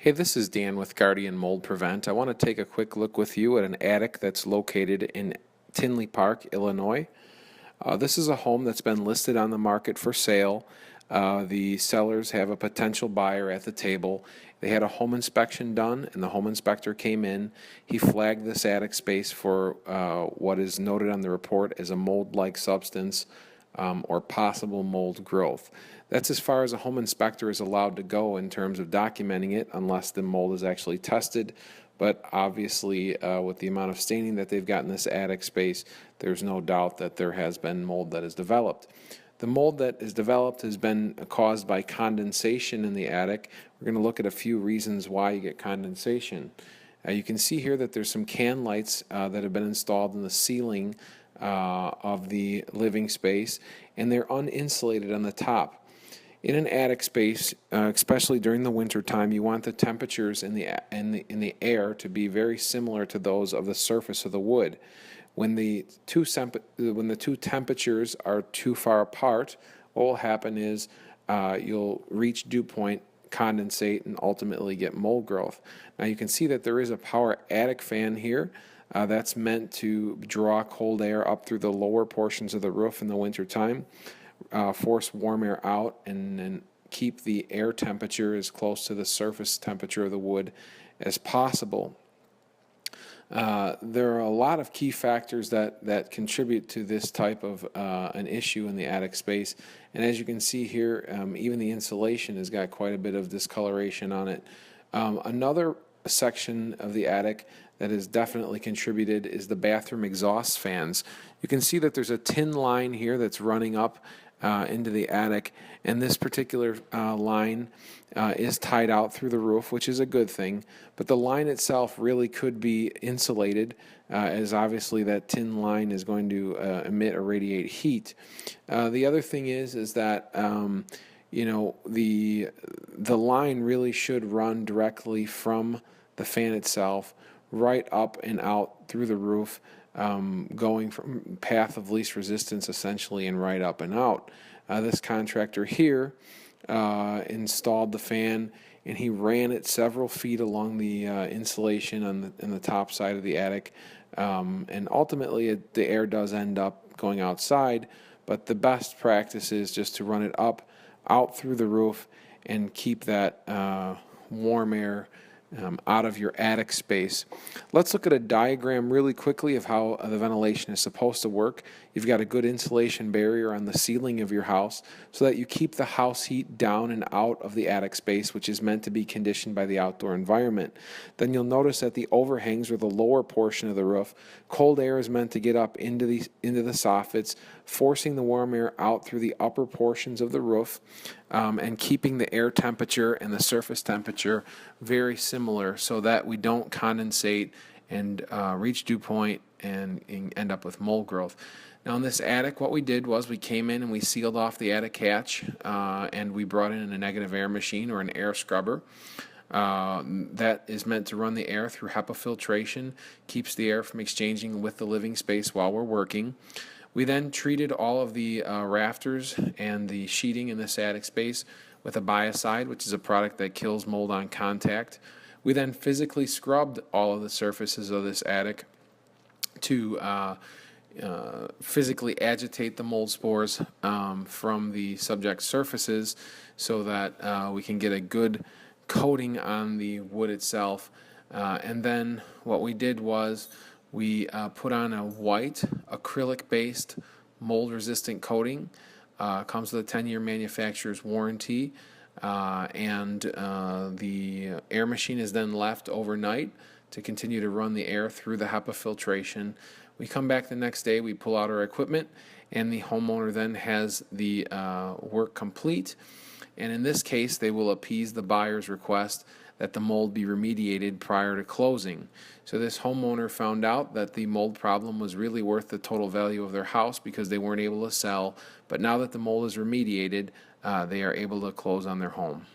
Hey, this is Dan with Guardian Mold Prevent. I want to take a quick look with you at an attic that's located in Tinley Park, Illinois. This is a home that's been listed on the market for sale. The sellers have a potential buyer at the table. They had a home inspection done, and the home inspector came in. He flagged this attic space for what is noted on the report as a mold-like substance or possible mold growth. That's as far as a home inspector is allowed to go in terms of documenting it, unless the mold is actually tested. But obviously, with the amount of staining that they've got in this attic space, there's no doubt that there has been mold that is developed. The mold that is developed has been caused by condensation in the attic. We're going to look at a few reasons why you get condensation. You can see here that there's some can lights that have been installed in the ceiling of the living space, and they're uninsulated on the top. In an attic space, especially during the winter time, you want the temperatures in the air to be very similar to those of the surface of the wood. When the two temperatures are too far apart, what will happen is you'll reach dew point, condensate, and ultimately get mold growth. Now you can see that there is a power attic fan here. That's meant to draw cold air up through the lower portions of the roof in the winter time. Force warm air out and keep the air temperature as close to the surface temperature of the wood as possible. There are a lot of key factors that contribute to this type of an issue in the attic space, and as you can see here, even the insulation has got quite a bit of discoloration on it. Another section of the attic that has definitely contributed is the bathroom exhaust fans. You can see that there's a tin line here that's running up into the attic, and this particular line is tied out through the roof, which is a good thing, but the line itself really could be insulated, as obviously that tin line is going to emit or radiate heat. The other thing is that the line really should run directly from the fan itself right up and out through the roof, going from path of least resistance essentially and right up and out. This contractor here installed the fan, and he ran it several feet along the insulation on the top side of the attic, and ultimately the air does end up going outside, but the best practice is just to run it out through the roof and keep that warm air out of your attic space. Let's look at a diagram really quickly of how the ventilation is supposed to work. You've got a good insulation barrier on the ceiling of your house so that you keep the house heat down and out of the attic space, which is meant to be conditioned by the outdoor environment. Then you'll notice that the overhangs, or the lower portion of the roof, cold air is meant to get up into the soffits, forcing the warm air out through the upper portions of the roof, and keeping the air temperature and the surface temperature very similar so that we don't condensate and reach dew point and end up with mold growth. Now in this attic, what we did was we came in and we sealed off the attic hatch, and we brought in a negative air machine or an air scrubber. That is meant to run the air through HEPA filtration, keeps the air from exchanging with the living space while we're working. We then treated all of the rafters and the sheeting in this attic space with a biocide, which is a product that kills mold on contact. We then physically scrubbed all of the surfaces of this attic to physically agitate the mold spores from the subject surfaces so that we can get a good coating on the wood itself. And then what we did was we put on a white acrylic-based mold-resistant coating. Comes with a 10-year manufacturer's warranty, and the air machine is then left overnight to continue to run the air through the HEPA filtration. We come back the next day, we pull out our equipment, and the homeowner then has the work complete. And in this case, they will appease the buyer's request that the mold be remediated prior to closing. So this homeowner found out that the mold problem was really worth the total value of their house because they weren't able to sell, but now that the mold is remediated, they are able to close on their home.